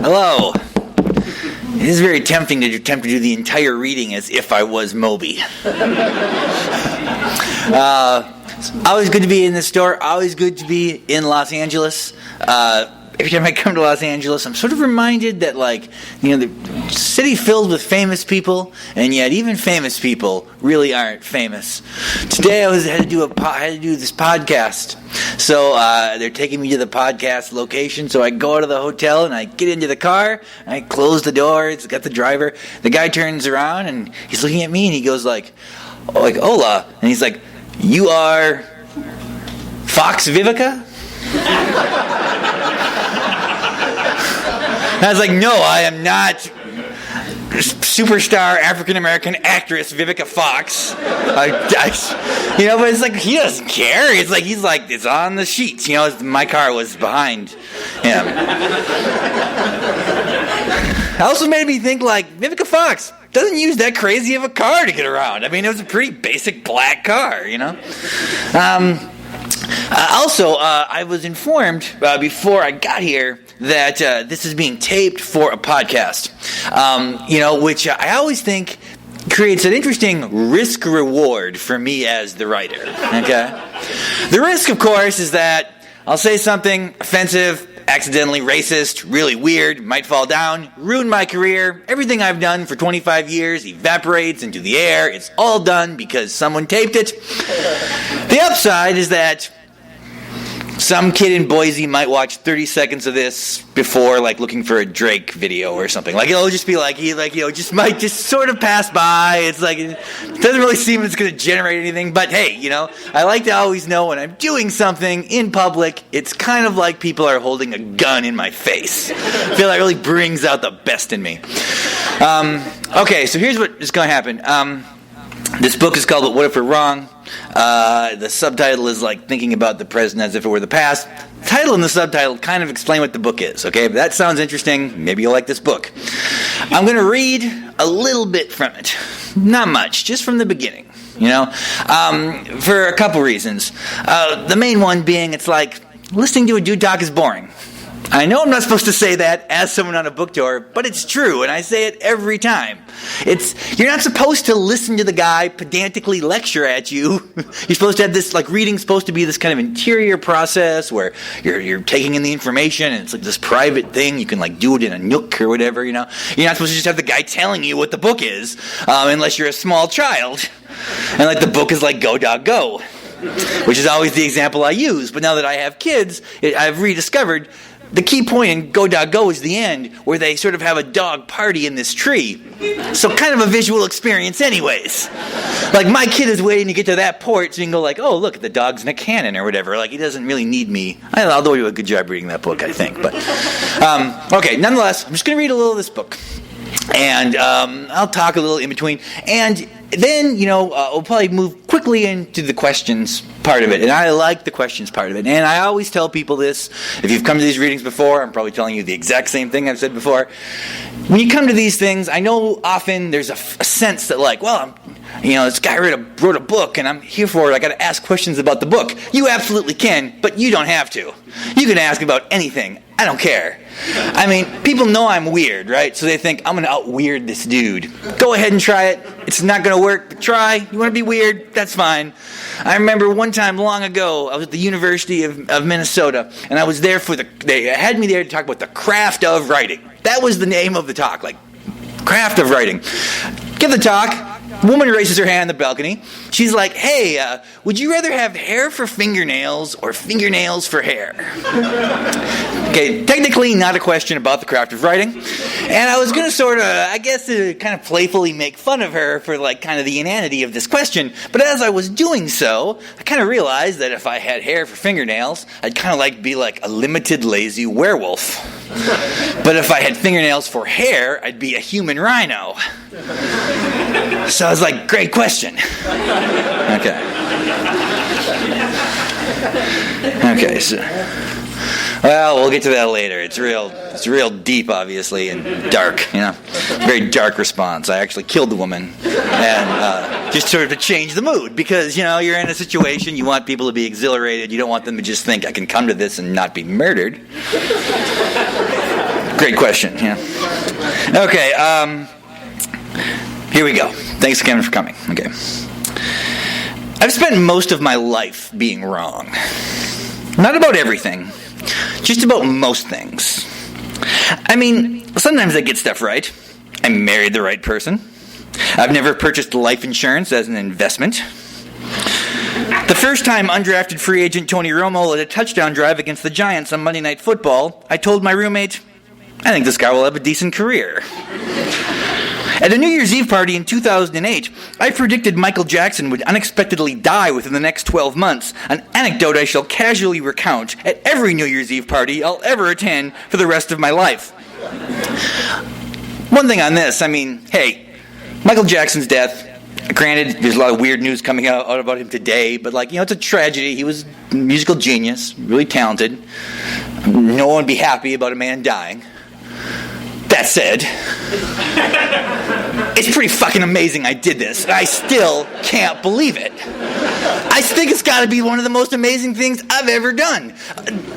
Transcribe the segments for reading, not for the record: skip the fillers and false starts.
Hello. It is very tempting to attempt to do the entire reading as if I was Moby. Always good to be in the store. Always good to be in Los Angeles. Every time I come to Los Angeles, I'm sort of reminded that, the city filled with famous people, and yet even famous people really aren't famous. Today I had to do this podcast, so they're taking me to the podcast location. So I go out of the hotel and I get into the car, and I close the door. It's got the driver. The guy turns around and he's looking at me, and he goes like "Hola," and he's like, "You are Fox Vivica?" I was like, "No, I am not superstar African-American actress Vivica Fox." But it's like he doesn't care. It's like it's on the sheets. My car was behind him. It also made me think, Vivica Fox doesn't use that crazy of a car to get around. I mean, it was a pretty basic black car, I was informed before I got here that this is being taped for a podcast, which I always think creates an interesting risk-reward for me as the writer. Okay, the risk, of course, is that I'll say something offensive, accidentally racist, really weird, might fall down, ruin my career. Everything I've done for 25 years evaporates into the air. It's all done because someone taped it. The upside is that some kid in Boise might watch 30 seconds of this before, looking for a Drake video or something. It'll just be might just sort of pass by. It's it doesn't really seem it's going to generate anything. But hey, I like to always know when I'm doing something in public, it's kind of like people are holding a gun in my face. I feel like it really brings out the best in me. Okay, so here's what is going to happen. This book is called What If We're Wrong? The subtitle is thinking about the present as if it were the past. The title and the subtitle kind of explain what the book is, okay? If that sounds interesting, maybe you'll like this book. I'm going to read a little bit from it. Not much, just from the beginning, for a couple reasons. The main one being it's like listening to a dude talk is boring. I know I'm not supposed to say that as someone on a book tour, but it's true, and I say it every time. You're not supposed to listen to the guy pedantically lecture at you. You're supposed to have this, reading's supposed to be this kind of interior process where you're taking in the information, and it's this private thing. You can, do it in a nook or whatever, You're not supposed to just have the guy telling you what the book is, unless you're a small child. And, the book is Go Dog Go, which is always the example I use. But now that I have kids, I've rediscovered the key point in Go Dog Go is the end, where they sort of have a dog party in this tree. So kind of a visual experience anyways. My kid is waiting to get to that port, so you can go oh, look, the dog's in a cannon or whatever. He doesn't really need me. Although I do a good job reading that book, I think. But okay, nonetheless, I'm just going to read a little of this book. And I'll talk a little in between. And then, we'll probably move quickly into the questions part of it. And I like the questions part of it. And I always tell people this. If you've come to these readings before, I'm probably telling you the exact same thing I've said before. When you come to these things, I know often there's a sense that this guy wrote a book and I'm here for it. I got to ask questions about the book. You absolutely can, but you don't have to. You can ask about anything. I don't care. I mean, people know I'm weird, right? So they think, I'm going to out-weird this dude. Go ahead and try it. It's not going to work, but try. You want to be weird? That's fine. I remember one time long ago, I was at the University of Minnesota, and I was there they had me there to talk about the craft of writing. That was the name of the talk, craft of writing. Give the talk. Woman raises her hand on the balcony. She's like, hey, would you rather have hair for fingernails or fingernails for hair? Okay, technically not a question about the craft of writing. And I was going to sort of, kind of playfully make fun of her for kind of the inanity of this question. But as I was doing so, I kind of realized that if I had hair for fingernails, I'd kind of be a limited lazy werewolf. But if I had fingernails for hair, I'd be a human rhino. So I was like, great question. Okay, so we'll get to that later. It's real deep, obviously, and dark, Very dark response. I actually killed the woman, and just sort of to change the mood, because, you're in a situation, you want people to be exhilarated, you don't want them to just think, I can come to this and not be murdered. Great question. Yeah. Okay. Here we go. Thanks again for coming. Okay. I've spent most of my life being wrong. Not about everything, just about most things. I mean, sometimes I get stuff right. I married the right person. I've never purchased life insurance as an investment. The first time undrafted free agent Tony Romo led a touchdown drive against the Giants on Monday Night Football, I told my roommate, I think this guy will have a decent career. At a New Year's Eve party in 2008, I predicted Michael Jackson would unexpectedly die within the next 12 months, an anecdote I shall casually recount at every New Year's Eve party I'll ever attend for the rest of my life. One thing on this, I mean, hey, Michael Jackson's death, granted, there's a lot of weird news coming out about him today, but it's a tragedy. He was a musical genius, really talented. No one would be happy about a man dying. That said, it's pretty fucking amazing I did this, and I still can't believe it. I think it's got to be one of the most amazing things I've ever done.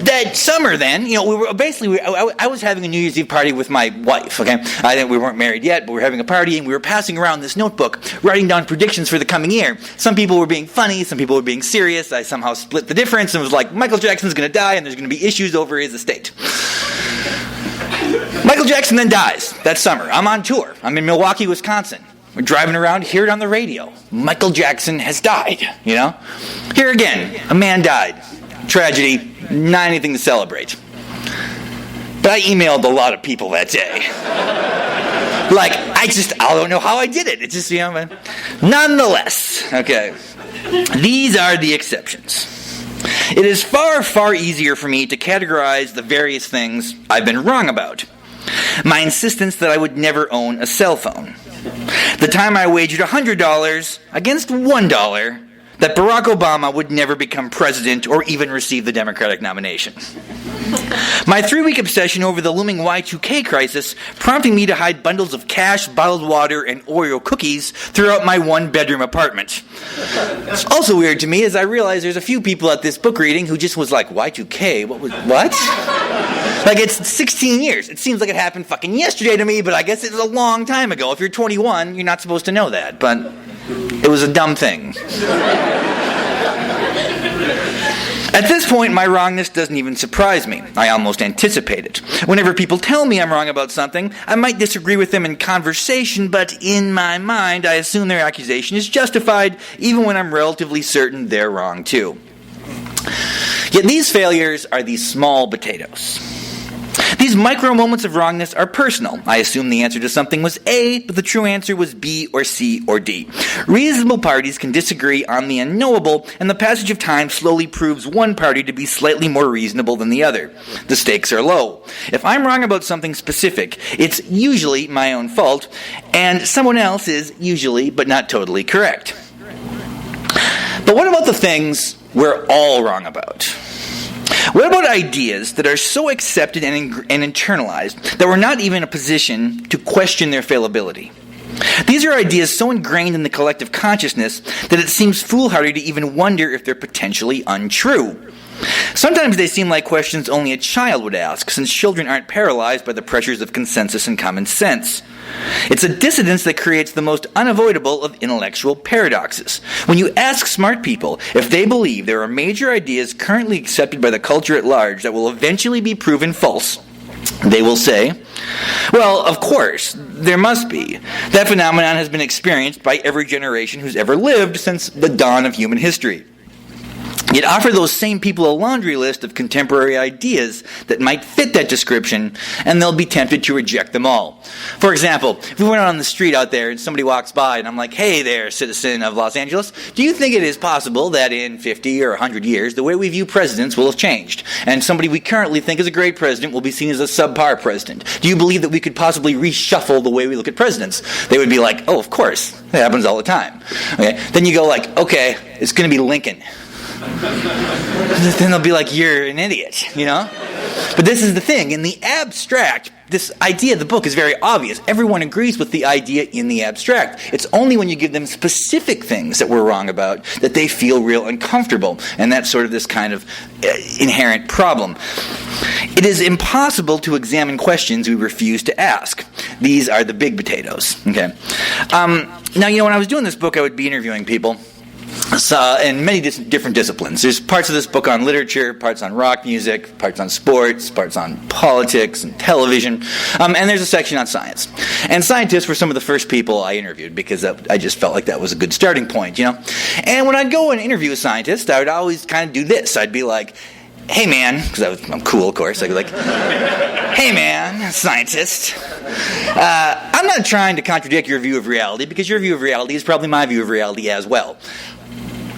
That summer then, I was having a New Year's Eve party with my wife, okay? We weren't married yet, but we were having a party, and we were passing around this notebook, writing down predictions for the coming year. Some people were being funny, some people were being serious. I somehow split the difference and was like, Michael Jackson's going to die, and there's going to be issues over his estate. Michael Jackson then dies that summer. I'm on tour. I'm in Milwaukee, Wisconsin. We're driving around, hear it on the radio. Michael Jackson has died, Here again, a man died. Tragedy, not anything to celebrate. But I emailed a lot of people that day. I don't know how I did it. It's just, Nonetheless, okay, these are the exceptions. It is far, far easier for me to categorize the various things I've been wrong about. My insistence that I would never own a cell phone. The time I wagered $100 against $1 that Barack Obama would never become president or even receive the Democratic nomination. My 3-week obsession over the looming Y2K crisis, prompting me to hide bundles of cash, bottled water, and Oreo cookies throughout my 1-bedroom apartment. It's also weird to me as I realize there's a few people at this book reading who just was like, Y2K? What? It's 16 years. It seems like it happened fucking yesterday to me, but I guess it was a long time ago. If you're 21, you're not supposed to know that, but it was a dumb thing. At this point, my wrongness doesn't even surprise me. I almost anticipate it. Whenever people tell me I'm wrong about something, I might disagree with them in conversation, but in my mind, I assume their accusation is justified, even when I'm relatively certain they're wrong too. Yet these failures are the small potatoes. These micro moments of wrongness are personal. I assume the answer to something was A, but the true answer was B or C or D. Reasonable parties can disagree on the unknowable, and the passage of time slowly proves one party to be slightly more reasonable than the other. The stakes are low. If I'm wrong about something specific, it's usually my own fault, and someone else is usually, but not totally, correct. But what about the things we're all wrong about? What about ideas that are so accepted and internalized that we're not even in a position to question their fallibility? These are ideas so ingrained in the collective consciousness that it seems foolhardy to even wonder if they're potentially untrue. Sometimes they seem like questions only a child would ask, since children aren't paralyzed by the pressures of consensus and common sense. It's a dissonance that creates the most unavoidable of intellectual paradoxes. When you ask smart people if they believe there are major ideas currently accepted by the culture at large that will eventually be proven false, they will say, well, of course, there must be. That phenomenon has been experienced by every generation who's ever lived since the dawn of human history. Yet offer those same people a laundry list of contemporary ideas that might fit that description, and they'll be tempted to reject them all. For example, if we went out on the street out there and somebody walks by and I'm like, hey there, citizen of Los Angeles, do you think it is possible that in 50 or 100 years the way we view presidents will have changed, and somebody we currently think is a great president will be seen as a subpar president? Do you believe that we could possibly reshuffle the way we look at presidents? They would be like, oh, of course, that happens all the time. Okay, then you go like, okay, it's going to be Lincoln. Then they'll be like, you're an idiot, But this is the thing. In the abstract, this idea of the book is very obvious. Everyone agrees with the idea in the abstract. It's only when you give them specific things that we're wrong about that they feel real uncomfortable. And that's sort of this kind of inherent problem. It is impossible to examine questions we refuse to ask. These are the big potatoes. Okay. Now, when I was doing this book, I would be interviewing people in many different disciplines. There's parts of this book on literature, parts on rock music, parts on sports, parts on politics and television, and there's a section on science. And scientists were some of the first people I interviewed because I just felt like that was a good starting point, And when I'd go and interview a scientist, I would always kind of do this. I'd be like, hey man, because I'm cool, of course. I'd be like, hey man, scientist, I'm not trying to contradict your view of reality because your view of reality is probably my view of reality as well.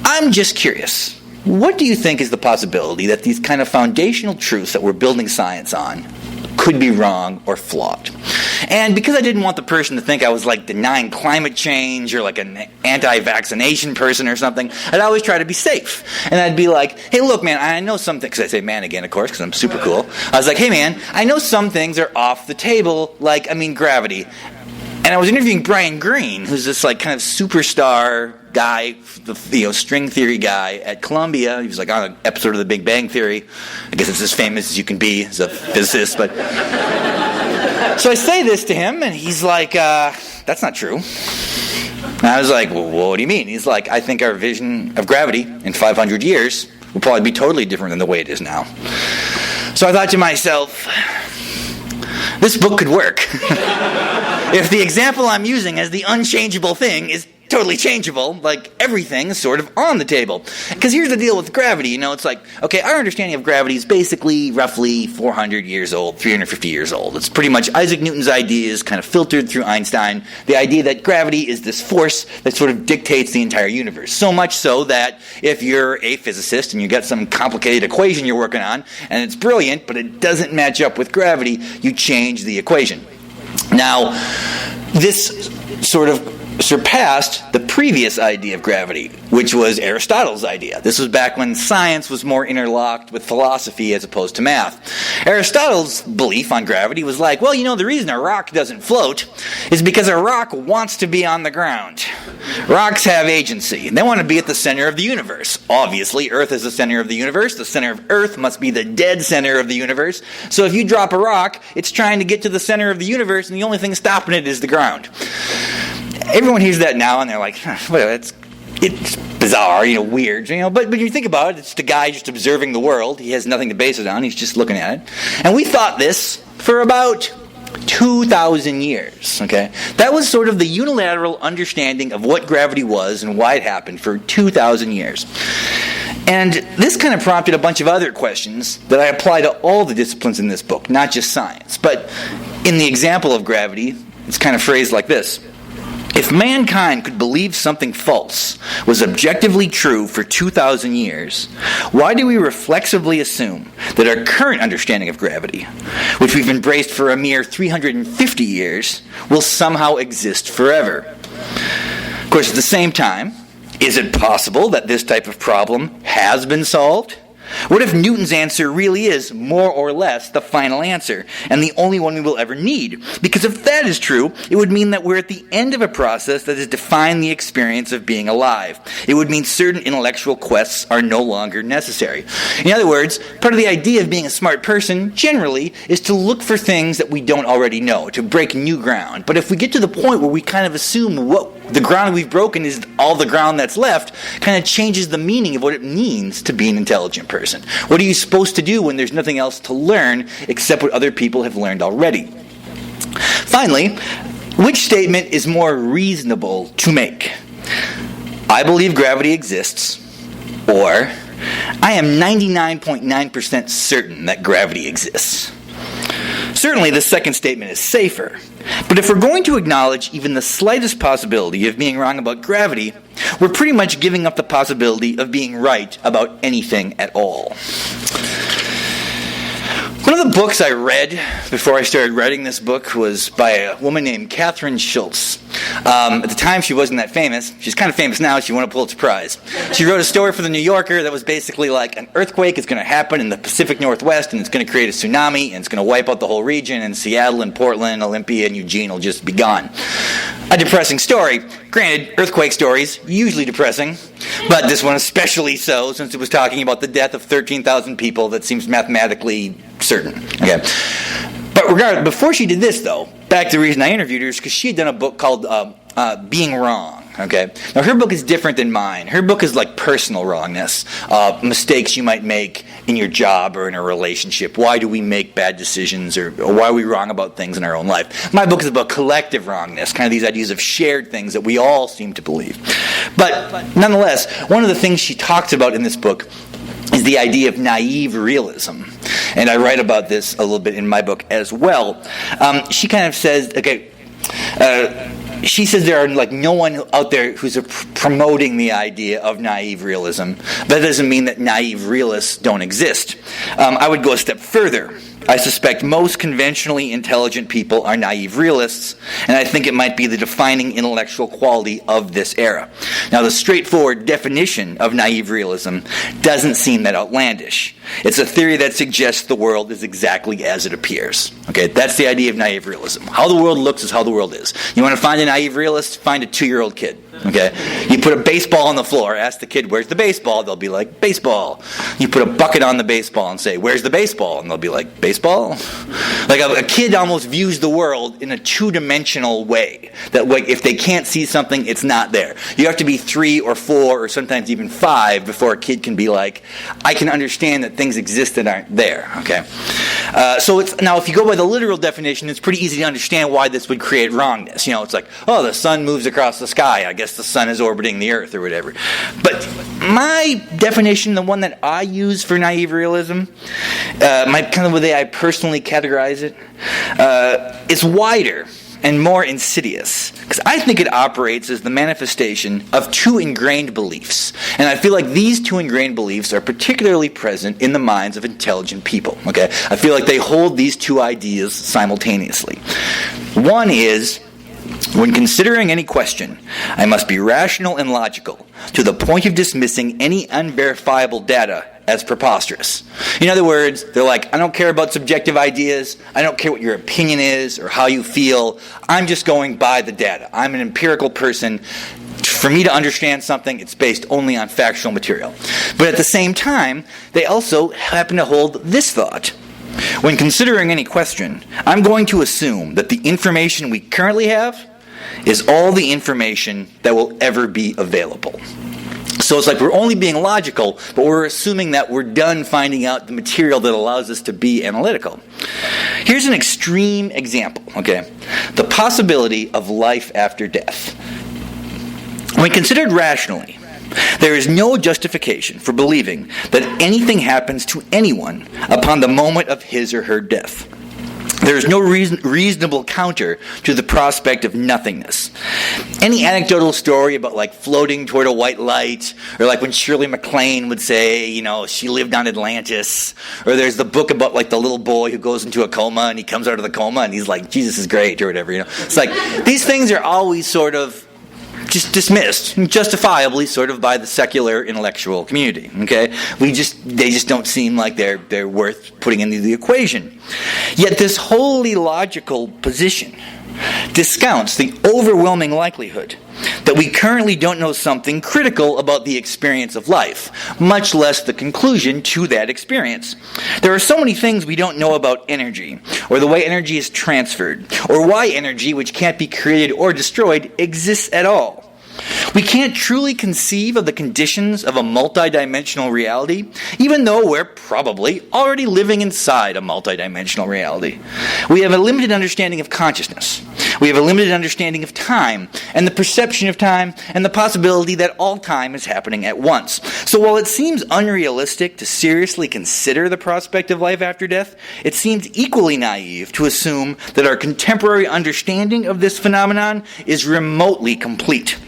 I'm just curious, what do you think is the possibility that these kind of foundational truths that we're building science on could be wrong or flawed? And because I didn't want the person to think I was like denying climate change or like an anti-vaccination person or something, I'd always try to be safe. And I'd be like, hey look man, I know some things, because I say man again of course because I'm super cool. I was like, hey man, I know some things are off the table, like gravity. And I was interviewing Brian Greene, who's this like kind of superstar guy, the string theory guy at Columbia. He was like on an episode of The Big Bang Theory. I guess it's as famous as you can be as a physicist. But so I say this to him, and he's like, "That's not true." And I was like, "Well, what do you mean?" He's like, "I think our vision of gravity in 500 years will probably be totally different than the way it is now." So I thought to myself, this book could work. If the example I'm using as the unchangeable thing is totally changeable, like everything is sort of on the table. Because here's the deal with gravity, it's like, okay, our understanding of gravity is basically roughly 400 years old, 350 years old. It's pretty much Isaac Newton's ideas kind of filtered through Einstein. The idea that gravity is this force that sort of dictates the entire universe. So much so that if you're a physicist and you got some complicated equation you're working on, and it's brilliant, but it doesn't match up with gravity, you change the equation. Now, this sort of surpassed the previous idea of gravity, which was Aristotle's idea. This was back when science was more interlocked with philosophy as opposed to math. Aristotle's belief on gravity was like, well, the reason a rock doesn't float is because a rock wants to be on the ground. Rocks have agency, and they want to be at the center of the universe. Obviously, Earth is the center of the universe. The center of Earth must be the dead center of the universe. So if you drop a rock, it's trying to get to the center of the universe, and the only thing stopping it is the ground. Everyone hears that now, and they're like, it's bizarre, weird, but when you think about it, it's the guy just observing the world. He has nothing to base it on. He's just looking at it. And we thought this for about 2,000 years, okay? That was sort of the unilateral understanding of what gravity was and why it happened for 2,000 years. And this kind of prompted a bunch of other questions that I apply to all the disciplines in this book, not just science. But in the example of gravity, it's kind of phrased like this. If mankind could believe something false was objectively true for 2,000 years, why do we reflexively assume that our current understanding of gravity, which we've embraced for a mere 350 years, will somehow exist forever? Of course, at the same time, is it possible that this type of problem has been solved? What if Newton's answer really is, more or less, the final answer, and the only one we will ever need? Because if that is true, it would mean that we're at the end of a process that has defined the experience of being alive. It would mean certain intellectual quests are no longer necessary. In other words, part of the idea of being a smart person, generally, is to look for things that we don't already know, to break new ground. But if we get to the point where we kind of assume what the ground we've broken is all the ground that's left, kind of changes the meaning of what it means to be an intelligent person. What are you supposed to do when there's nothing else to learn except what other people have learned already? Finally, which statement is more reasonable to make? I believe gravity exists, or I am 99.9% certain that gravity exists. Certainly, the second statement is safer. But if we're going to acknowledge even the slightest possibility of being wrong about gravity, we're pretty much giving up the possibility of being right about anything at all. One of the books I read before I started writing this book was by a woman named Catherine Schultz. At the time, she wasn't that famous. She's kind of famous now. She won a Pulitzer Prize. She wrote a story for the New Yorker that was basically like an earthquake is going to happen in the Pacific Northwest, and it's going to create a tsunami, and it's going to wipe out the whole region, and Seattle and Portland, Olympia, and Eugene will just be gone. A depressing story. Granted, earthquake stories, usually depressing, but this one especially so, since it was talking about the death of 13,000 people. That seems mathematically certain. Okay. But regardless, before she did this, though, back to the reason I interviewed her is because she had done a book called Being Wrong. Okay. Now, her book is different than mine. Her book is like personal wrongness, mistakes you might make in your job or in a relationship. Why do we make bad decisions, or why are we wrong about things in our own life? My book is about collective wrongness, kind of these ideas of shared things that we all seem to believe. But nonetheless, one of the things she talks about in this book is the idea of naive realism. And I write about this a little bit in my book as well. She kind of says, she says there are like no one out there who's promoting the idea of naive realism. But that doesn't mean that naive realists don't exist. I would go a step further. I suspect most conventionally intelligent people are naive realists, and I think it might be the defining intellectual quality of this era. Now, the straightforward definition of naive realism doesn't seem that outlandish. It's a theory that suggests the world is exactly as it appears. Okay, that's the idea of naive realism. How the world looks is how the world is. You want to find a naive realist? Find a 2-year-old kid. Okay, you put a baseball on the floor, ask the kid, where's the baseball? They'll be like, baseball. You put a bucket on the baseball and say, where's the baseball? And they'll be like, baseball? Like a kid almost views the world in a 2-dimensional way. That like if they can't see something, it's not there. You have to be 3 or 4 or sometimes even 5 before a kid can be like, I can understand that things exist that aren't there. Okay, so it's now if you go by the literal definition, it's pretty easy to understand why this would create wrongness. You know, it's like, oh, the sun moves across the sky. I guess the sun is orbiting the earth or whatever. But my definition, the one that I use for naive realism, my kind of the way I personally categorize it, is wider and more insidious, because I think it operates as the manifestation of 2 ingrained beliefs. And I feel like these 2 ingrained beliefs are particularly present in the minds of intelligent people. Okay, I feel like they hold these 2 ideas simultaneously. One is, when considering any question, I must be rational and logical, to the point of dismissing any unverifiable data as preposterous. In other words, they're like, I don't care about subjective ideas, I don't care what your opinion is or how you feel, I'm just going by the data. I'm an empirical person. For me to understand something, it's based only on factual material. But at the same time, they also happen to hold this thought. When considering any question, I'm going to assume that the information we currently have is all the information that will ever be available. So it's like we're only being logical, but we're assuming that we're done finding out the material that allows us to be analytical. Here's an extreme example, okay? The possibility of life after death. When considered rationally, there is no justification for believing that anything happens to anyone upon the moment of his or her death. There is no reasonable counter to the prospect of nothingness. Any anecdotal story about like floating toward a white light, or like when Shirley MacLaine would say, you know, she lived on Atlantis, or there's the book about like the little boy who goes into a coma and he comes out of the coma and he's like, Jesus is great, or whatever, you know. It's like, these things are always sort of just dismissed, justifiably, sort of by the secular intellectual community. Okay, they just don't seem like they're worth putting into the equation. Yet this wholly logical position discounts the overwhelming likelihood that we currently don't know something critical about the experience of life, much less the conclusion to that experience. There are so many things we don't know about energy, or the way energy is transferred, or why energy, which can't be created or destroyed, exists at all. We can't truly conceive of the conditions of a multidimensional reality, even though we're probably already living inside a multidimensional reality. We have a limited understanding of consciousness. We have a limited understanding of time, and the perception of time, and the possibility that all time is happening at once. So while it seems unrealistic to seriously consider the prospect of life after death, it seems equally naive to assume that our contemporary understanding of this phenomenon is remotely complete.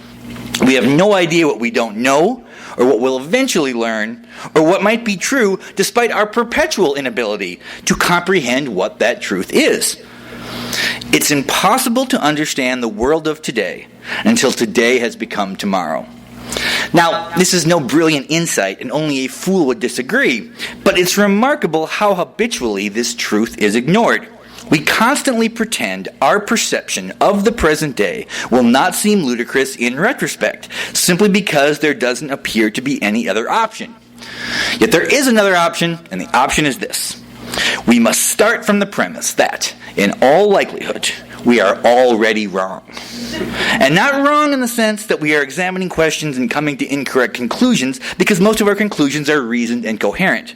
We have no idea what we don't know, or what we'll eventually learn, or what might be true despite our perpetual inability to comprehend what that truth is. It's impossible to understand the world of today until today has become tomorrow. Now, this is no brilliant insight, and only a fool would disagree, but it's remarkable how habitually this truth is ignored. We constantly pretend our perception of the present day will not seem ludicrous in retrospect, simply because there doesn't appear to be any other option. Yet there is another option, and the option is this. We must start from the premise that, in all likelihood, we are already wrong. And not wrong in the sense that we are examining questions and coming to incorrect conclusions, because most of our conclusions are reasoned and coherent.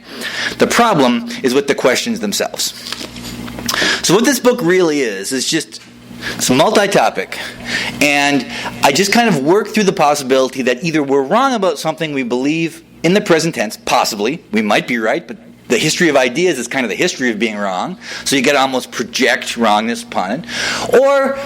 The problem is with the questions themselves. So what this book really is just, it's multi-topic, and I just kind of work through the possibility that either we're wrong about something we believe in the present tense, possibly, we might be right, but the history of ideas is kind of the history of being wrong, so you got to almost project wrongness upon it. Or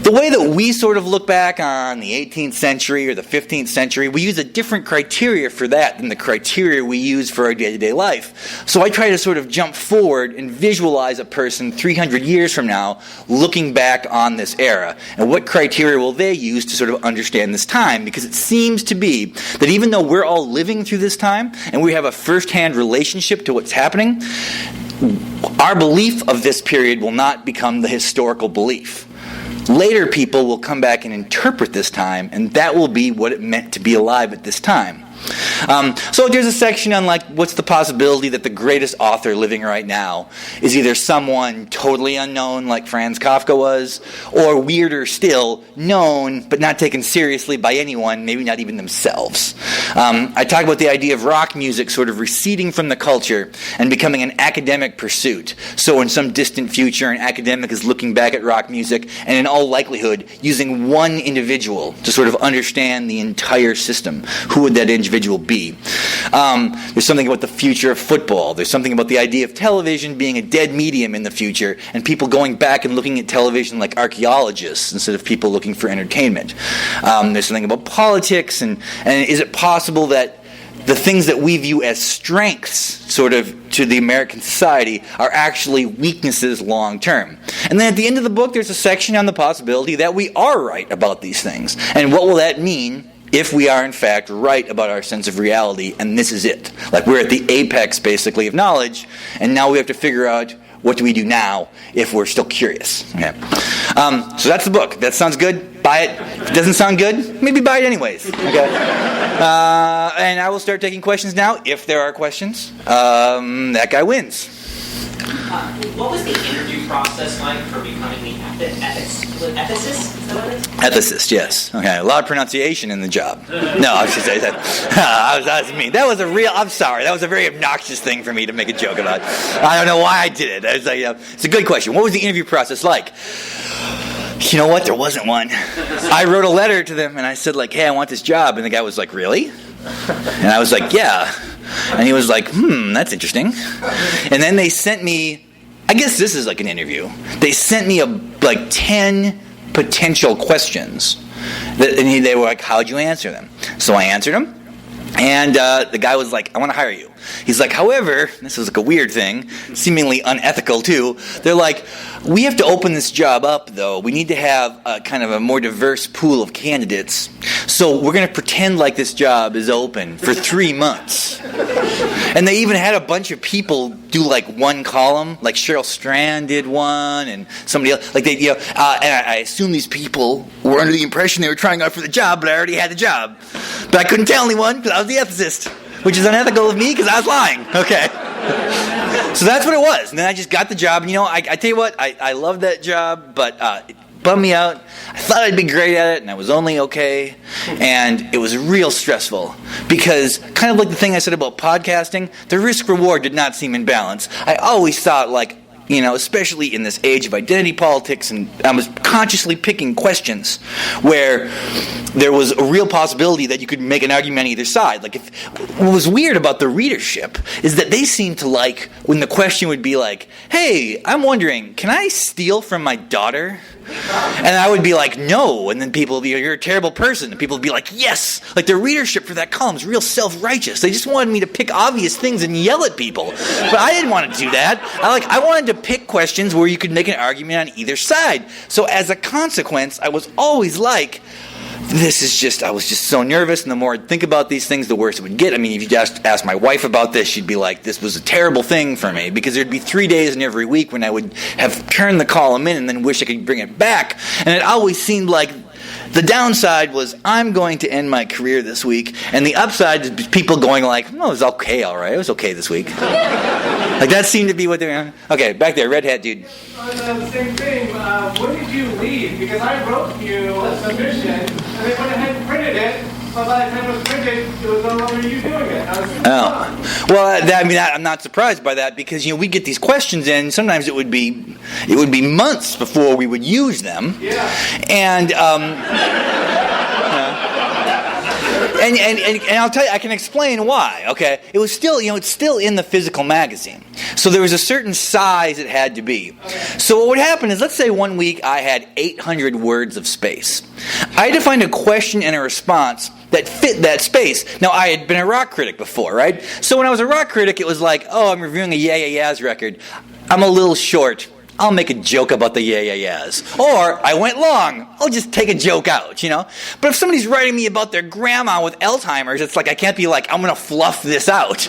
the way that we sort of look back on the 18th century or the 15th century, we use a different criteria for that than the criteria we use for our day-to-day life. So I try to sort of jump forward and visualize a person 300 years from now looking back on this era. And what criteria will they use to sort of understand this time? Because it seems to be that even though we're all living through this time and we have a first-hand relationship to what's happening, our belief of this period will not become the historical belief. Later people will come back and interpret this time, and that will be what it meant to be alive at this time. So there's a section on what's the possibility that the greatest author living right now is either someone totally unknown like Franz Kafka was, or weirder still, known but not taken seriously by anyone, maybe not even themselves. I talk about the idea of rock music sort of receding from the culture and becoming an academic pursuit. So in some distant future, an academic is looking back at rock music and in all likelihood using one individual to sort of understand the entire system. Who would that individual be? There's something about the future of football. There's something about the idea of television being a dead medium in the future, and people going back and looking at television like archaeologists instead of people looking for entertainment. There's something about politics, and is it possible that the things that we view as strengths, sort of, to the American society are actually weaknesses long term? And then at the end of the book, there's a section on the possibility that we are right about these things. And what will that mean if we are in fact right about our sense of reality, and this is it? Like, we're at the apex, basically, of knowledge, and now we have to figure out what do we do now if we're still curious. Okay. So that's the book. That sounds good? Buy it. If it doesn't sound good, maybe buy it anyways. Okay. And I will start taking questions now, if there are questions. That guy wins. What was the interview process like for becoming the ethicist? Is that what it is? Ethicist, yes. Okay, a lot of pronunciation in the job. No, I should say that. I was mean. That was I'm sorry. That was a very obnoxious thing for me to make a joke about. I don't know why I did it. It's a good question. What was the interview process like? You know what? There wasn't one. I wrote a letter to them and I said, hey, I want this job. And the guy was like, really? And I was like, yeah. And he was like, that's interesting. And then they sent me, I guess this is like an interview. They sent me 10 potential questions. And they were like, how'd you answer them? So I answered them. And the guy was like, I want to hire you. He's like, however, this is like a weird thing, seemingly unethical too. They're like, we have to open this job up, though. We need to have a kind of a more diverse pool of candidates. So we're going to pretend like this job is open for 3 months. And they even had a bunch of people do one column, like Cheryl Strand did one, and somebody else. And I assume these people were under the impression they were trying out for the job, but I already had the job. But I couldn't tell anyone because I was the ethicist, which is unethical of me because I was lying. Okay. So that's what it was. And then I just got the job. And, I tell you what, I love that job, but it bummed me out. I thought I'd be great at it, and I was only okay. And it was real stressful because, kind of like the thing I said about podcasting, the risk-reward did not seem in balance. I always thought, especially in this age of identity politics, and I was consciously picking questions where there was a real possibility that you could make an argument on either side. Like, what was weird about the readership is that they seemed to like when the question would be like, hey, I'm wondering, can I steal from my daughter? And I would be like, no. And then people would be, you're a terrible person. And people would be like, yes. Like, the readership for that column is real self-righteous. They just wanted me to pick obvious things and yell at people. But I didn't want to do that. I wanted to pick questions where you could make an argument on either side. So as a consequence, I was always like, I was just so nervous, and the more I'd think about these things, the worse it would get. I mean, if you just asked my wife about this, she'd be like, this was a terrible thing for me, because there'd be 3 days in every week when I would have turned the column in and then wish I could bring it back, and it always seemed like the downside was I'm going to end my career this week, and the upside is people going like, no, it was okay, all right, it was okay this week. Like, that seemed to be what they were. Okay, back there, red hat dude. The same thing, when did you leave? Because I wrote you a submission, and they went ahead and printed it, but by the time it was printed, it was no longer you doing it. Oh. Well, I'm not surprised by that, because, we get these questions in, sometimes it would be months before we would use them. Yeah. And, And I'll tell you, I can explain why, okay? It was still, it's still in the physical magazine. So there was a certain size it had to be. So what would happen is, let's say one week I had 800 words of space. I had to find a question and a response that fit that space. Now, I had been a rock critic before, right? So when I was a rock critic, it was like, oh, I'm reviewing a Yeah Yeah Yeahs record. I'm a little short. I'll make a joke about the Yeah Yeah Yeahs. Or, I went long. I'll just take a joke out, But if somebody's writing me about their grandma with Alzheimer's, it's like, I can't be like, I'm going to fluff this out.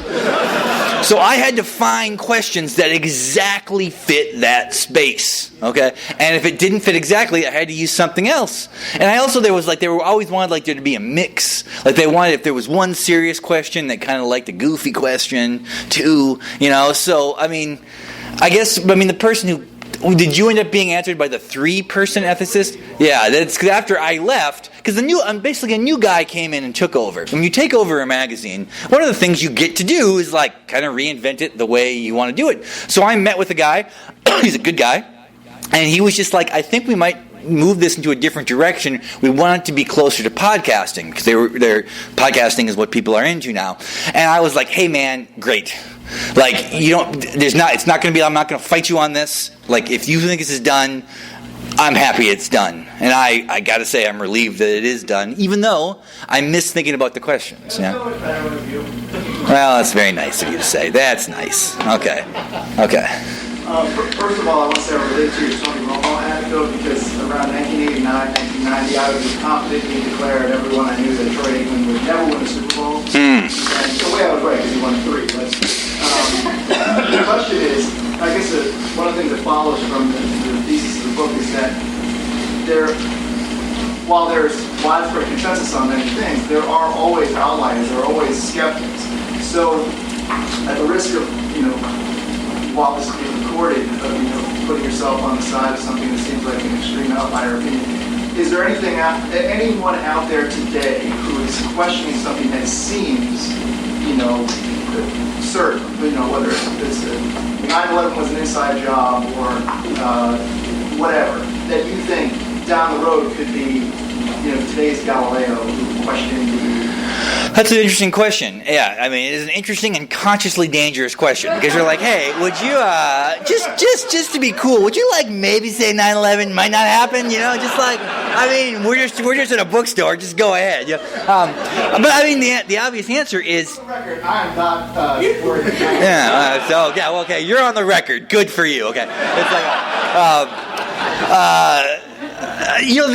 So I had to find questions that exactly fit that space, okay? And if it didn't fit exactly, I had to use something else. And I also, they always wanted there to be a mix. Like, they wanted, if there was one serious question, they kind of liked a goofy question, too, So, the person who... Did you end up being answered by the 3-person ethicist? Yeah, that's because after I left, because basically a new guy came in and took over. When you take over a magazine, one of the things you get to do is kind of reinvent it the way you want to do it. So I met with a guy, he's a good guy, and he was just like, I think we might move this into a different direction. We want it to be closer to podcasting, because podcasting is what people are into now. And I was like, hey man, great. It's not going to be, I'm not going to fight you on this. If you think this is done, I'm happy it's done. And I got to say, I'm relieved that it is done, even though I miss thinking about the questions. Yeah. Well, that's very nice of you to say. That's nice. Okay. First of all, I want to say I relate to your Tony Romo anecdote, because around 1989, 1990, I was confidently declared everyone I knew that Troy Aikman would never win a Super Bowl. And the way I was right, because he won 3. The question is, I guess one of the things that follows from the thesis of the book is that while there's widespread consensus on many things, there are always outliers, there are always skeptics. So, at the risk of, while this is being recorded, putting yourself on the side of something that seems like an extreme outlier opinion, is there anyone out there today who is questioning something that seems, certain, whether it's 9/11 was an inside job or whatever, that you think down the road could be, today's Galileo questioning the... That's an interesting question. Yeah, it is an interesting and consciously dangerous question, because you're like, hey, would you just to be cool, would you maybe say 9/11 might not happen? We're just in a bookstore. Just go ahead. But the obvious answer is. For the record, I am not worried. Yeah. Okay. You're on the record. Good for you. Okay. It's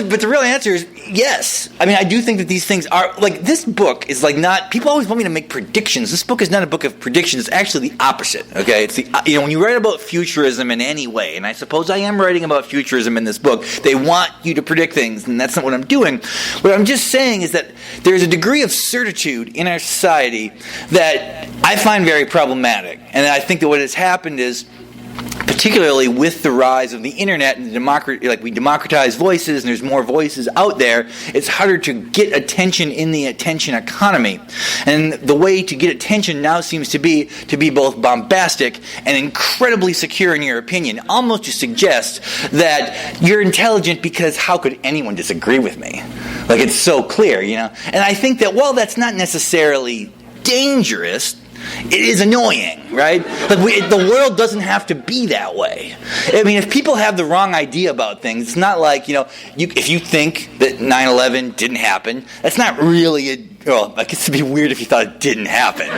but the real answer is yes. I do think that these things are, this book is not, people always want me to make predictions. This book is not a book of predictions. It's actually the opposite, okay? It's when you write about futurism in any way, and I suppose I am writing about futurism in this book, they want you to predict things, and that's not what I'm doing. What I'm just saying is that there's a degree of certitude in our society that I find very problematic. And I think that what has happened is, particularly with the rise of the internet and we democratize voices and there's more voices out there, it's harder to get attention in the attention economy. And the way to get attention now seems to be both bombastic and incredibly secure in your opinion, almost to suggest that you're intelligent because how could anyone disagree with me? Like, it's so clear, you know? And I think that while that's not necessarily dangerous, it is annoying, right? Like the world doesn't have to be that way. I mean, if people have the wrong idea about things, it's not like, you know, if you think that 9/11 didn't happen, that's not really well, I guess it'd be weird if you thought it didn't happen.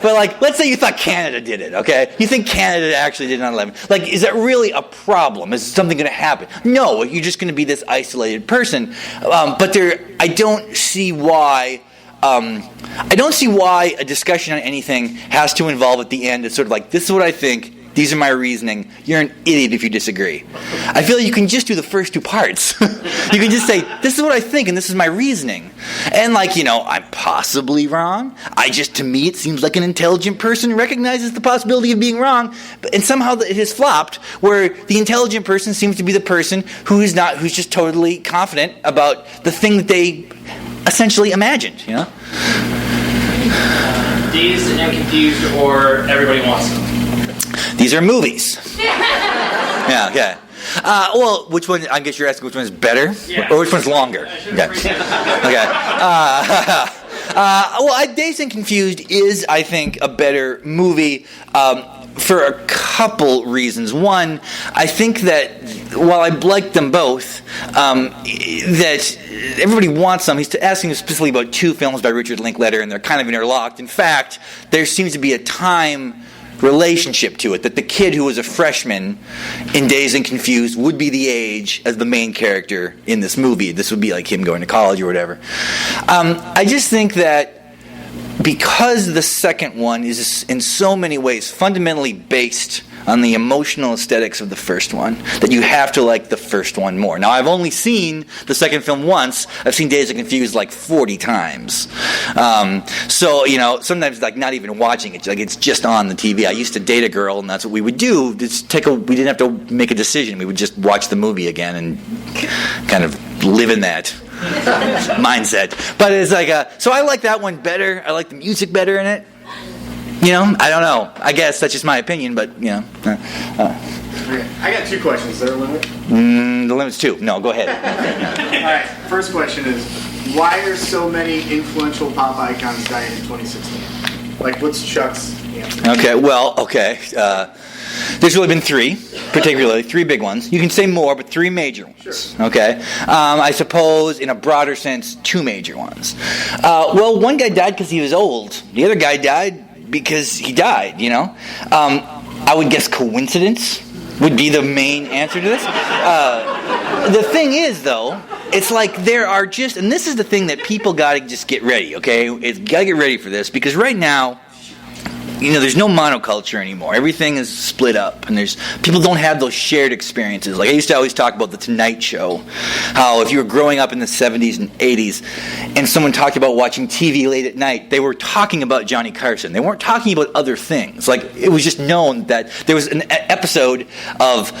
But let's say you thought Canada did it, okay? You think Canada actually did 9/11. Like, is that really a problem? Is something going to happen? No, you're just going to be this isolated person. But I don't see why a discussion on anything has to involve at the end. It's sort of like, this is what I think. These are my reasoning. You're an idiot if you disagree. I feel like you can just do the first two parts. You can just say, this is what I think and this is my reasoning. And like, you know, I'm possibly wrong. To me, it seems like an intelligent person recognizes the possibility of being wrong. And somehow it has flopped where the intelligent person seems to be the person who's just totally confident about the thing that they essentially imagined, you know? Dazed and Confused or Everybody Wants Them? These are movies. Yeah, okay. Well, which one? I guess you're asking which one is better, or which one's longer. Okay. Dazed and Confused is, I think, a better movie for a couple reasons. One, I think that while I like them both, that Everybody Wants Some. He's asking specifically about two films by Richard Linklater, and they're kind of interlocked. In fact, there seems to be a time relationship to it, that the kid who was a freshman in Dazed and Confused would be the age as the main character in this movie. This would be like him going to college or whatever. I just think that because the second one is in so many ways fundamentally based on the emotional aesthetics of the first one, that you have to like the first one more. Now, I've only seen the second film once. I've seen Dazed and Confused like 40 times. So, you know, sometimes like not even watching it, like it's just on the TV. I used to date a girl, and that's what we would do. We didn't have to make a decision. We would just watch the movie again and kind of live in that mindset. But it's like, so I like that one better. I like the music better in it. You know, I don't know. I guess that's just my opinion, but, you know. Okay. I got two questions. Is there a limit? The limit's two. No, go ahead. All right. First question is, why are so many influential pop icons dying in 2016? Like, what's Chuck's answer? Okay. There's really been three, particularly. Three big ones. You can say more, but three major ones. Sure. Okay? I suppose, in a broader sense, two major ones. Well, one guy died because he was old. The other guy died because he died, you know? I would guess coincidence would be the main answer to this. The thing is, though, it's like there are just, and this is the thing that people got to just get ready, okay? Got to get ready for this, because right now, you know, there's no monoculture anymore. Everything is split up, and people don't have those shared experiences. Like I used to always talk about the Tonight Show, how if you were growing up in the 70s and 80s, and someone talked about watching TV late at night, they were talking about Johnny Carson. They weren't talking about other things. Like it was just known that there was an episode of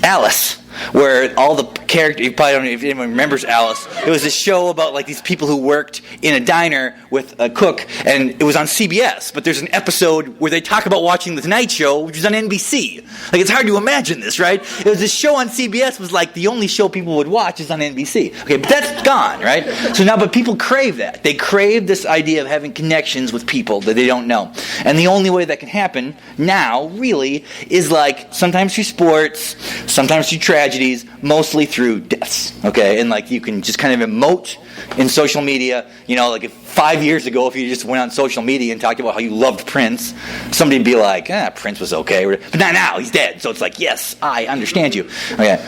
Alice, where all the characters, you probably don't know if anyone remembers Alice, it was a show about like these people who worked in a diner with a cook, and it was on CBS, but there's an episode where they talk about watching The Tonight Show, which is on NBC. Like, it's hard to imagine this, right? It was this show on CBS was like the only show people would watch is on NBC. Okay, but that's gone, right? So now, but people crave that. They crave this idea of having connections with people that they don't know. And the only way that can happen now, really, is like sometimes through sports, sometimes through tragedies, mostly through deaths, okay? And like you can just kind of emote in social media, you know, like if 5 years ago, if you just went on social media and talked about how you loved Prince, somebody would be like, Prince was okay. But not now, he's dead. So it's like, yes, I understand you. Okay.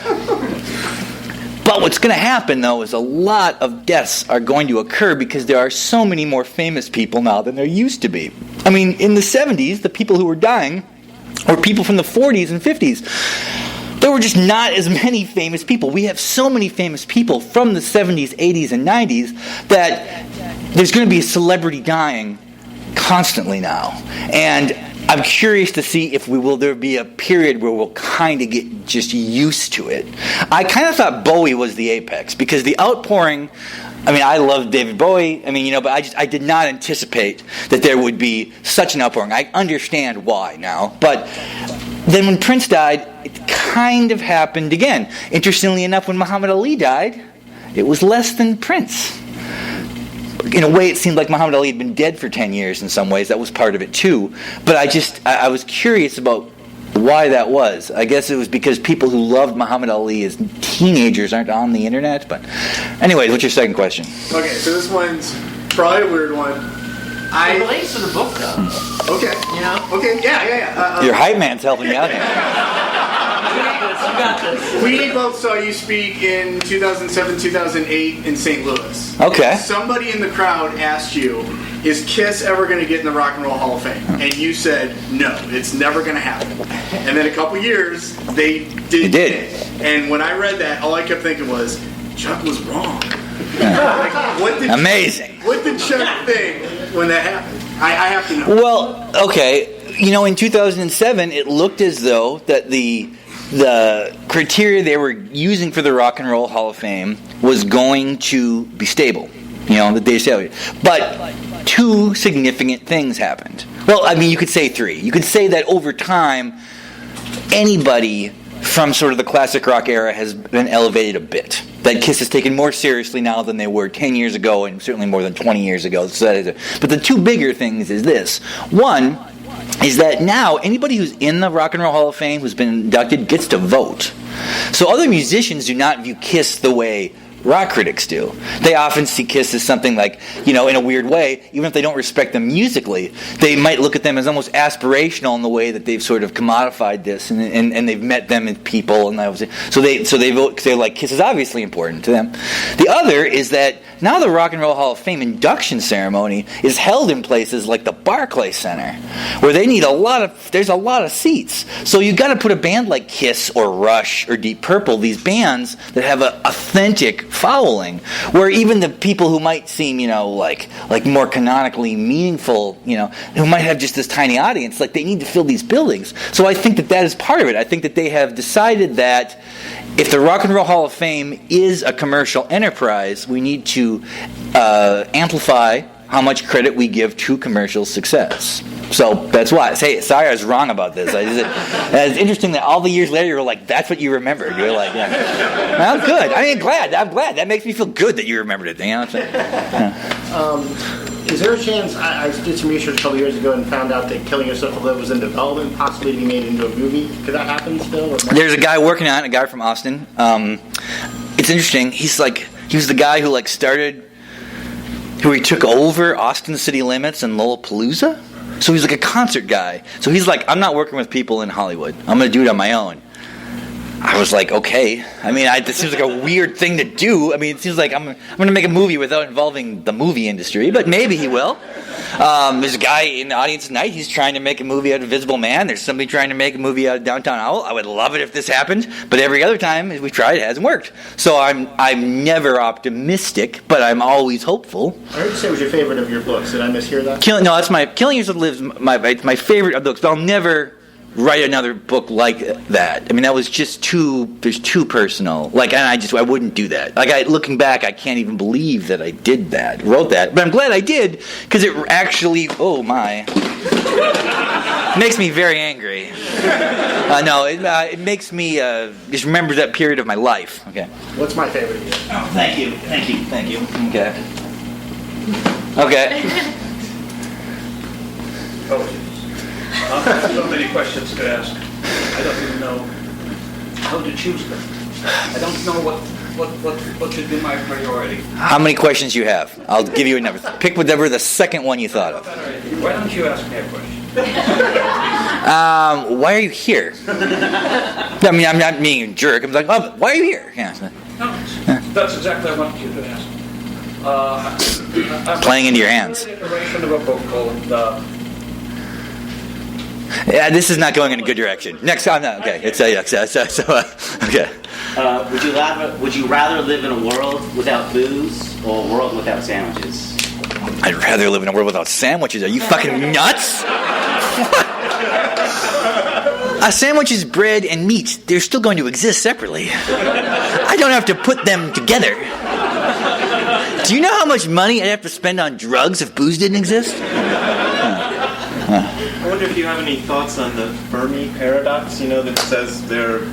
But what's going to happen, though, is a lot of deaths are going to occur because there are so many more famous people now than there used to be. I mean, in the 70s, the people who were dying were people from the 40s and 50s. There were just not as many famous people. We have so many famous people from the 70s, 80s, and 90s that there's going to be a celebrity dying constantly now. And I'm curious to see if there be a period where we'll kind of get just used to it. I kind of thought Bowie was the apex because the outpouring. I mean, I love David Bowie. I mean, but I did not anticipate that there would be such an outpouring. I understand why now, but then when Prince died, it kind of happened again. Interestingly enough, when Muhammad Ali died, it was less than Prince. In a way, it seemed like Muhammad Ali had been dead for 10 years in some ways. That was part of it too. But I was curious about why that was. I guess it was because people who loved Muhammad Ali as teenagers aren't on the internet. But anyways, what's your second question? Okay, so this one's probably a weird one. It relates to the book, though. Okay. You know? Okay, yeah. Your hype man's helping me out here. You got this. We both saw you speak in 2007, 2008 in St. Louis. Okay. Somebody in the crowd asked you, is Kiss ever going to get in the Rock and Roll Hall of Fame? And you said, no, it's never going to happen. And then a couple years, they did. And when I read that, all I kept thinking was, Chuck was wrong. Amazing. What did Chuck think when that happened? I have to know. Well, okay. In 2007, it looked as though that the criteria they were using for the Rock and Roll Hall of Fame was going to be stable. The day salary. But two significant things happened. Well, I mean, you could say three. You could say that over time, anybody from sort of the classic rock era has been elevated a bit. That Kiss is taken more seriously now than they were 10 years ago, and certainly more than 20 years ago. But the two bigger things is this. One is that now anybody who's in the Rock and Roll Hall of Fame who's been inducted gets to vote. So other musicians do not view Kiss the way rock critics do. They often see Kiss as something like, in a weird way, even if they don't respect them musically, they might look at them as almost aspirational in the way that they've sort of commodified this and they've met them as people. And so they vote because they're like, Kiss is obviously important to them. The other is that now the Rock and Roll Hall of Fame induction ceremony is held in places like the Barclays Center, where they need there's a lot of seats. So you've got to put a band like Kiss or Rush or Deep Purple, these bands that have an authentic following, where even the people who might seem, like more canonically meaningful, who might have just this tiny audience, like they need to fill these buildings. So I think that is part of it. I think that they have decided that if the Rock and Roll Hall of Fame is a commercial enterprise, we need to amplify how much credit we give to commercial success. So that's why. Sorry I was wrong about this. It's interesting that all the years later you were like, that's what you remembered. You were like, yeah. Well, good. I'm glad. That makes me feel good that you remembered it. Is there a chance, I did some research a couple years ago and found out that Killing Yourself with Love was in development, possibly to be made into a movie. Could that happen still? There's a guy working on it, a guy from Austin. It's interesting. He was the guy who he took over Austin City Limits and Lollapalooza. So he's like a concert guy. So he's like, I'm not working with people in Hollywood. I'm going to do it on my own. I was like, okay. I mean, this seems like a weird thing to do. I mean, it seems like I'm going to make a movie without involving the movie industry, but maybe he will. There's a guy in the audience tonight. He's trying to make a movie out of Invisible Man. There's somebody trying to make a movie out of Downtown Owl. I would love it if this happened, but every other time we tried, it hasn't worked. So I'm never optimistic, but I'm always hopeful. I heard you say it was your favorite of your books. Did I mishear that? Killing Yourself Lives my favorite of books, but I'll never write another book like that. I mean, that was just too personal. And I wouldn't do that. Looking back, I can't even believe that I wrote that. But I'm glad I did, because it actually, makes me very angry. It makes me just remember that period of my life. Okay. What's my favorite? Oh, thank you. Okay. So many questions to ask. I don't even know how to choose them. I don't know what should be my priority. How many questions you have? I'll give you another. Pick whatever the second one you thought of. Why don't you ask me a question? Why are you here? I mean, I'm not being a jerk. I'm like, why are you here? Yeah. No, that's exactly what I want you to ask. I'm playing into your hands. An iteration of a book called. Yeah, this is not going in a good direction. Next time, no. Okay, okay. Would you rather live in a world without booze or a world without sandwiches? I'd rather live in a world without sandwiches. Are you fucking nuts? A sandwich is bread and meat. They're still going to exist separately. I don't have to put them together. Do you know how much money I'd have to spend on drugs if booze didn't exist? I wonder if you have any thoughts on the Fermi paradox, that says the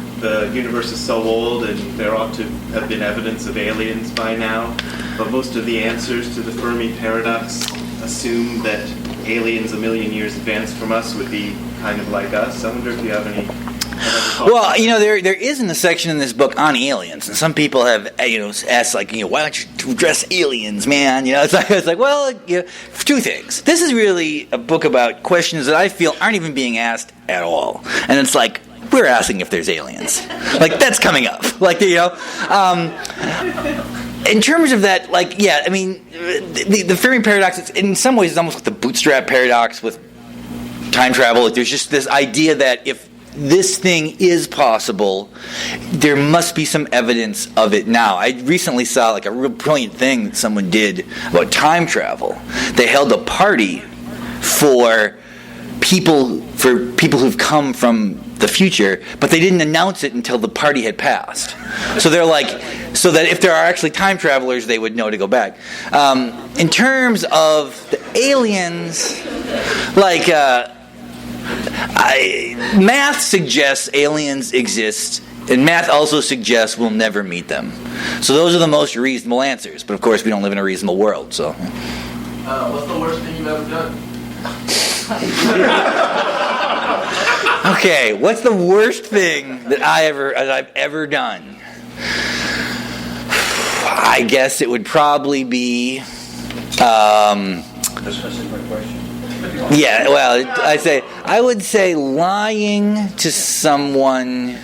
universe is so old and there ought to have been evidence of aliens by now, but most of the answers to the Fermi paradox assume that aliens a million years advanced from us would be kind of like us. I wonder if you have any... Well, there isn't a section in this book on aliens, and some people have asked why don't you address aliens, man? It's like well, two things. This is really a book about questions that I feel aren't even being asked at all, and it's like we're asking if there's aliens, like that's coming up, in terms of that, the Fermi paradox, in some ways, is almost like the bootstrap paradox with time travel. There's just this idea that if this thing is possible, there must be some evidence of it now. I recently saw a real brilliant thing that someone did about time travel. They held a party for people who've come from the future, but they didn't announce it until the party had passed. So they're so that if there are actually time travelers, they would know to go back. In terms of the aliens, math suggests aliens exist, and math also suggests we'll never meet them. So those are the most reasonable answers. But of course, we don't live in a reasonable world. So, what's the worst thing you've ever done? Okay, what's the worst thing that I've ever done? I guess it would probably be. That's a simple question. Yeah, well, I would say lying to someone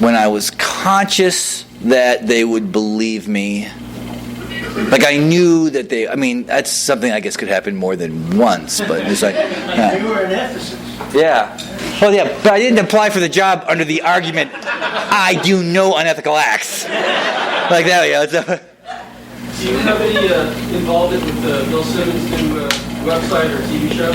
when I was conscious that they would believe me. I knew that that's something I guess could happen more than once, but it's You were in Ephesus. Yeah. Well, yeah, but I didn't apply for the job under the argument, I do no unethical acts. Like that, yeah. Do you have any involvement with Bill Simmons' new website or TV show?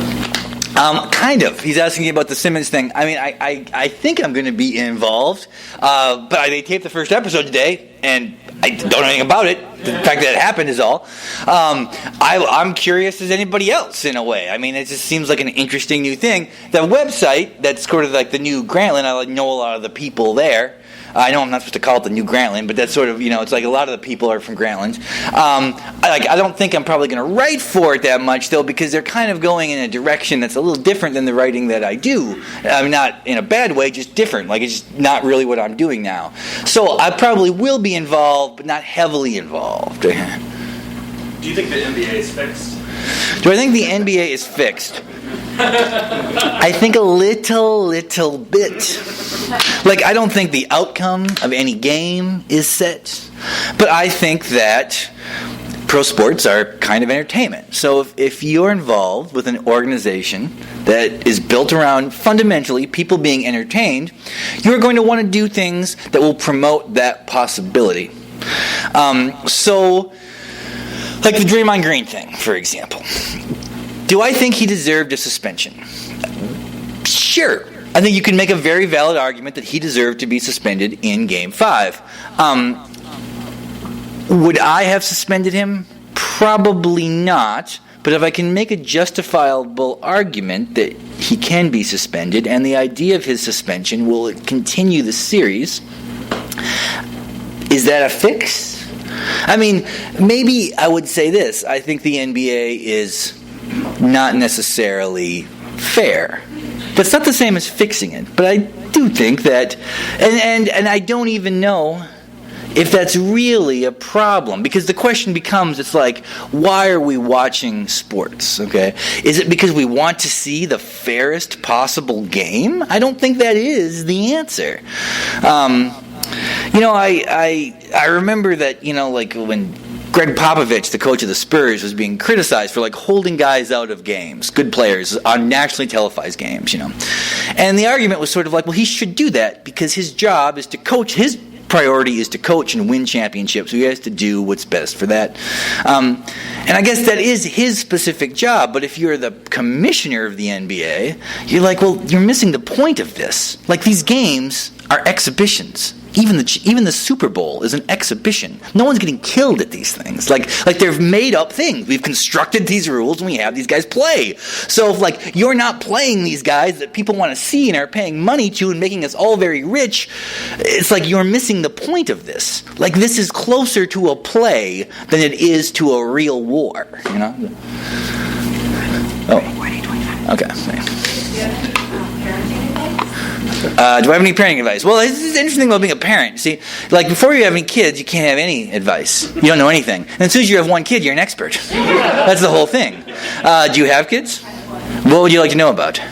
Kind of. He's asking me about the Simmons thing. I think I'm going to be involved, but they taped the first episode today, and I don't know anything about it. The fact that it happened is all. I'm curious as anybody else, in a way. It just seems like an interesting new thing. The website, that's sort of like the new Grantland, I know a lot of the people there. I know I'm not supposed to call it the new Grantland, but that's sort of, it's like a lot of the people are from Grantland. I don't think I'm probably going to write for it that much, though, because they're kind of going in a direction that's a little different than the writing that I do. Not in a bad way, just different. It's just not really what I'm doing now. So I probably will be involved, but not heavily involved. Do you think the NBA is fixed? Do I think the NBA is fixed? I think a little bit. I don't think the outcome of any game is set, but I think that pro sports are kind of entertainment. So if you're involved with an organization that is built around fundamentally people being entertained, you're going to want to do things that will promote that possibility. So, like the Draymond Green thing, for example. Do I think he deserved a suspension? Sure. I think you can make a very valid argument that he deserved to be suspended in Game 5. Would I have suspended him? Probably not. But if I can make a justifiable argument that he can be suspended, and the idea of his suspension will continue the series, is that a fix? Maybe I would say this. I think the NBA is not necessarily fair. That's not the same as fixing it. But I do think that, and I don't even know if that's really a problem. Because the question becomes, it's why are we watching sports? Okay, is it because we want to see the fairest possible game? I don't think that is the answer. I remember that, when Greg Popovich, the coach of the Spurs, was being criticized for holding guys out of games, good players, on nationally televised games, And the argument was sort of well, he should do that because his job is to coach his priority is to coach and win championships. So he has to do what's best for that. And I guess that is his specific job, but if you're the commissioner of the NBA, you're like, well, you're missing the point of this. Like, these games are exhibitions. Even the Super Bowl is an exhibition. No one's getting killed at these things. Like they're made up things. We've constructed these rules and we have these guys play. So if like you're not playing these guys that people want to see and are paying money to and making us all very rich, it's like you're missing the point of this. Like, this is closer to a play than it is to a real war. You know? Oh. Okay. Do I have any parenting advice? Well, this is interesting about being a parent. See, like, before you have any kids, you can't have any advice. You don't know anything. And as soon as you have one kid, you're an expert. That's the whole thing. Do you have kids? What would you like to know about? She's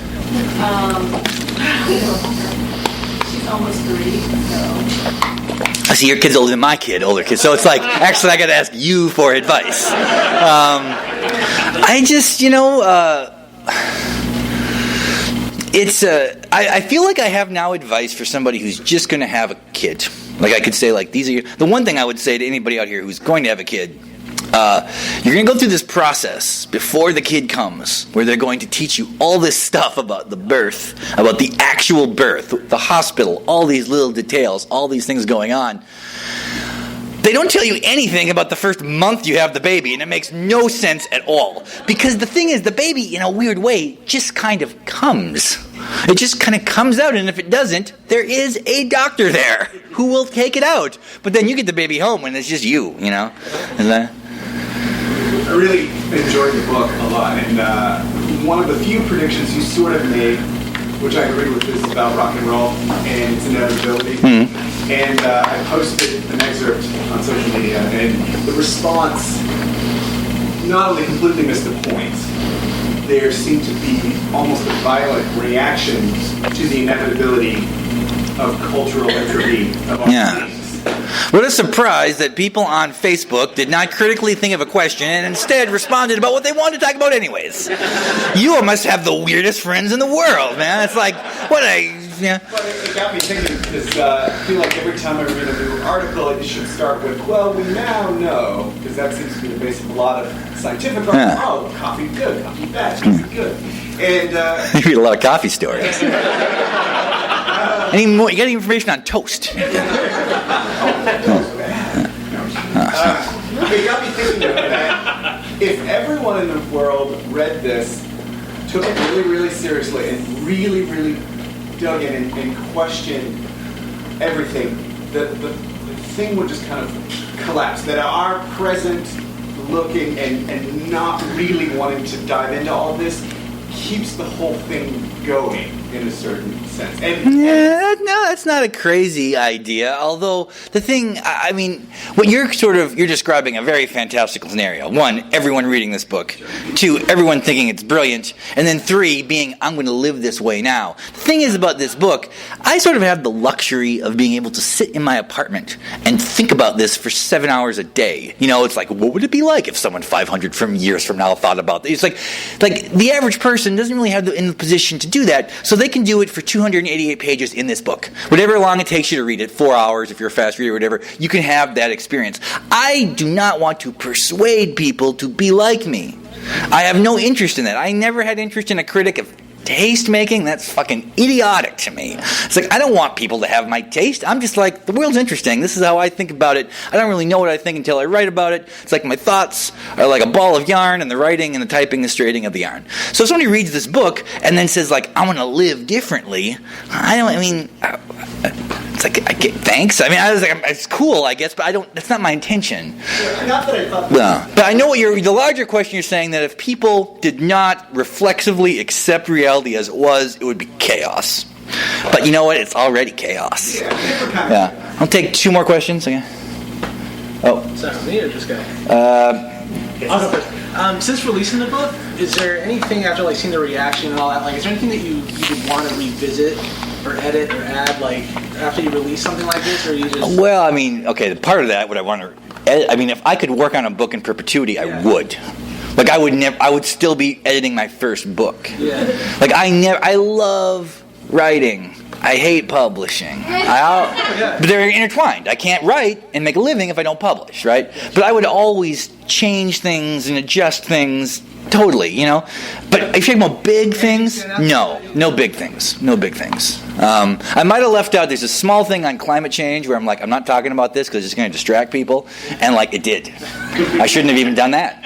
almost 3, so... I see your kid's older than my older kid. So it's like, actually, I got to ask you for advice. I just, I feel like I have now advice for somebody who's just going to have a kid. Like, I could say, like, the one thing I would say to anybody out here who's going to have a kid, you're going to go through this process before the kid comes, where they're going to teach you all this stuff about the birth, about the actual birth, the hospital, all these little details, all these things going on. They don't tell you anything about the first month you have the baby, and it makes no sense at all. Because the thing is, the baby, in a weird way, just kind of comes. It just kind of comes out, and if it doesn't, there is a doctor there who will take it out. But then you get the baby home, and it's just you, Is that... I really enjoyed the book a lot, and one of the few predictions you sort of made, which I agree with, is about rock and roll and its inevitability. Mm-hmm. And I posted an excerpt on social media, and the response not only completely missed the point, there seemed to be almost a violent reaction to the inevitability of cultural entropy of our cities. What a surprise that people on Facebook did not critically think of a question and instead responded about what they wanted to talk about anyways. You must have the weirdest friends in the world, man. It's like, what a... Yeah. Well, it got me thinking, because I feel like every time I read a new article, it should start with, well, we now know, because that seems to be the base of a lot of scientific articles. Yeah. Oh, coffee good, coffee bad, coffee good. And you read a lot of coffee stories. Any more? You got any information on toast? It got me thinking that if everyone in the world read this, took it really, really seriously, and really, really dug in and questioned everything, the thing would just kind of collapse. That our present looking and not really wanting to dive into all of this keeps the whole thing going in a certain sense. No, that's not a crazy idea. Although the thing, I mean, what you're describing a very fantastical scenario. 1, everyone reading this book. 2, everyone thinking it's brilliant. And then 3, being, I'm going to live this way now. The thing is about this book, I sort of have the luxury of being able to sit in my apartment and think about this for 7 hours a day. It's like, what would it be like if someone 500 years from now thought about this? It's like the average person doesn't really have in the position to do that, so they can do it for 288 pages in this book. Whatever long it takes you to read it, 4 hours if you're a fast reader or whatever, you can have that experience. I do not want to persuade people to be like me. I have no interest in that. I never had interest in a critic of taste making. That's fucking idiotic to me. It's like, I don't want people to have my taste. I'm just like, the world's interesting. This is how I think about it. I don't really know what I think until I write about it. It's like my thoughts are like a ball of yarn, and the writing and the typing, the straighting of the yarn. So if somebody reads this book and then says, like, I want to live differently, it's like, I get thanks. I mean, I was like, it's cool, I guess, but that's not my intention. Not that I thought. No. But I know the larger question you're saying, that if people did not reflexively accept reality as it was, it would be chaos. But you know what? It's already chaos. Yeah. I'll take 2 more questions again. Oh. Sorry, me or this guy? Since releasing the book, is there anything after seeing the reaction and all that, is there anything that you would want to revisit or edit or add, after you release something like this, or you just... Well, I mean, okay, part of that, what I want to edit, I mean, if I could work on a book in perpetuity, I would. I would still be editing my first book. Yeah. I love writing. I hate publishing. But they're intertwined. I can't write and make a living if I don't publish, right? But I would always change things and adjust things totally, you know? But if you're talking about big things, no big things. No big things. I might have left out, there's a small thing on climate change where I'm like, I'm not talking about this because it's going to distract people. And like, it did. I shouldn't have even done that.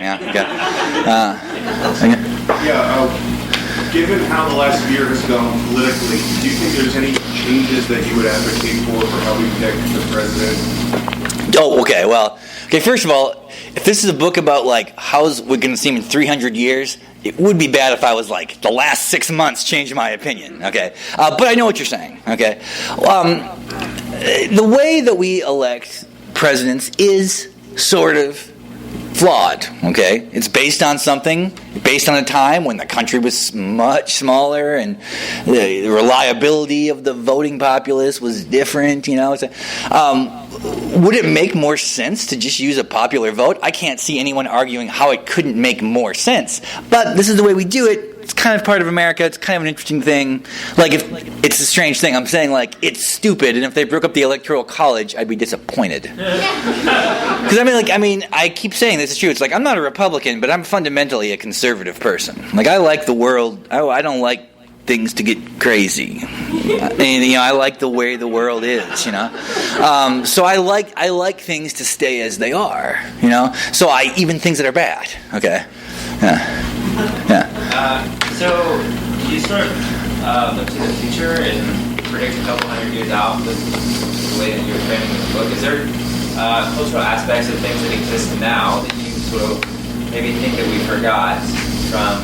Given how the last year has gone politically, do you think there's any changes that you would advocate for how we pick the president? Oh, okay. Well, first of all, if this is a book about like how's we're going to seem in 300 years, it would be bad if I was like, the last 6 months changed my opinion, okay? But I know what you're saying, okay? The way that we elect presidents is sort of flawed, okay? It's based on a time when the country was much smaller and the reliability of the voting populace was different, you know? Would it make more sense to just use a popular vote? I can't see anyone arguing how it couldn't make more sense. But this is the way we do it. It's kind of part of America. It's kind of an interesting thing. Like, if it's a strange thing. I'm saying, like, it's stupid, and if they broke up the Electoral College, I'd be disappointed. Because, I keep saying this is true. It's like, I'm not a Republican, but I'm fundamentally a conservative person. Like, I like the world. I don't like things to get crazy. And, I like the way the world is, So I like things to stay as they are, So even things that are bad, okay? So you sort of look to the future and predict a couple hundred years out with the way that you're framing the book. Is there cultural aspects of things that exist now that you sort of maybe think that we forgot from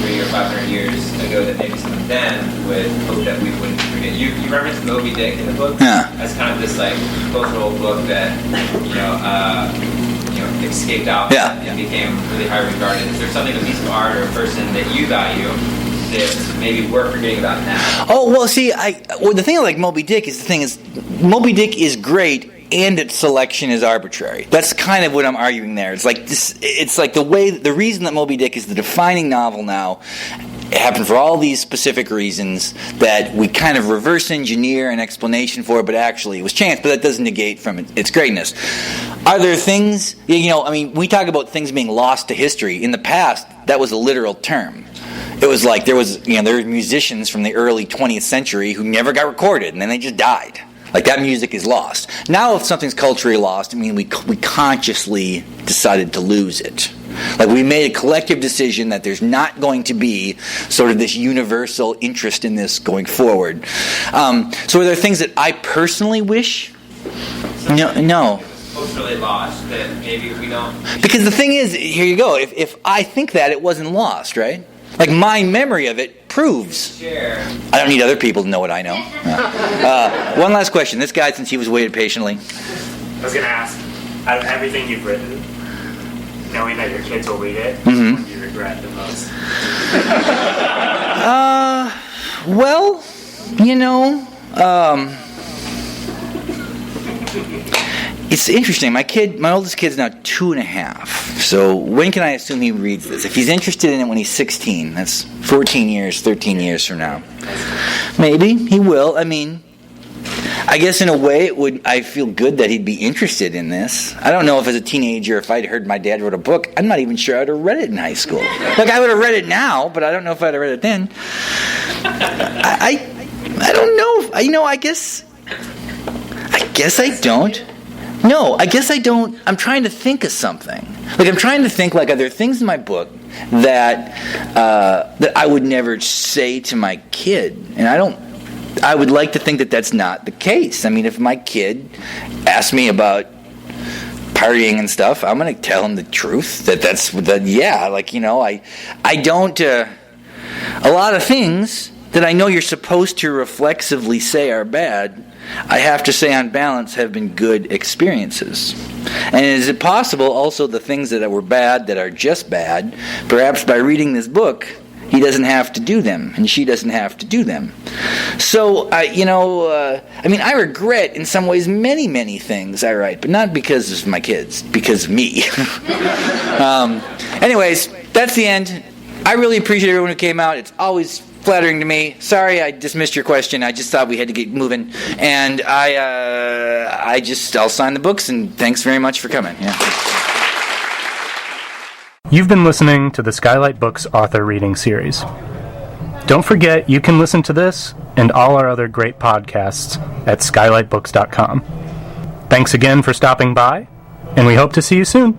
300 or 500 years ago that maybe someone then would hope that we wouldn't forget? You referenced Moby Dick in the book as kind of this like cultural book that escaped out and became really highly regarded. Is there something, a piece of art or a person that you value that maybe we're forgetting about now? Oh, well, see, the thing I like Moby Dick is Moby Dick is great and its selection is arbitrary. That's kind of what I'm arguing there. It's like this. It's like the reason that Moby Dick is the defining novel now. It happened for all these specific reasons that we kind of reverse engineer an explanation for, but actually it was chance, but that doesn't negate from its greatness. Are there things, we talk about things being lost to history. In the past, that was a literal term. It was like there were musicians from the early 20th century who never got recorded, and then they just died. Like, that music is lost. Now, if something's culturally lost, we consciously decided to lose it. Like, we made a collective decision that there's not going to be sort of this universal interest in this going forward. So are there things that I personally wish? No. Culturally lost that maybe we don't... Because the thing is, here you go, if I think that, it wasn't lost, right? Like, my memory of it proves. Sure. I don't need other people to know what I know. One last question. This guy, since he was waited patiently. I was going to ask, out of everything you've written, knowing that your kids will read it, which one do you regret the most? It's interesting. My oldest kid's now 2.5. So when can I assume he reads this? If he's interested in it when he's 16, that's 13 years from now. Maybe he will. I guess in a way I feel good that he'd be interested in this. I don't know if as a teenager, if I'd heard my dad wrote a book, I'm not even sure I'd have read it in high school. Like, I would have read it now, but I don't know if I'd have read it then. I don't know. I guess I don't. No, I guess I don't. I'm trying to think of something. Like, I'm trying to think, like, are there things in my book that I would never say to my kid? And I would like to think that that's not the case. If my kid asks me about partying and stuff, I'm going to tell him the truth. I don't... a lot of things that I know you're supposed to reflexively say are bad, I have to say on balance have been good experiences. And is it possible also the things that were bad that are just bad, perhaps by reading this book, he doesn't have to do them, and she doesn't have to do them. So, I regret in some ways many, many things I write, but not because of my kids, because of me. Anyways, that's the end. I really appreciate everyone who came out. It's always flattering to me. Sorry, I dismissed your question. I just thought we had to get moving, and I'll sign the books. And thanks very much for coming. Yeah. You've been listening to the Skylight Books author reading series. Don't forget, you can listen to this and all our other great podcasts at skylightbooks.com. Thanks again for stopping by, and we hope to see you soon.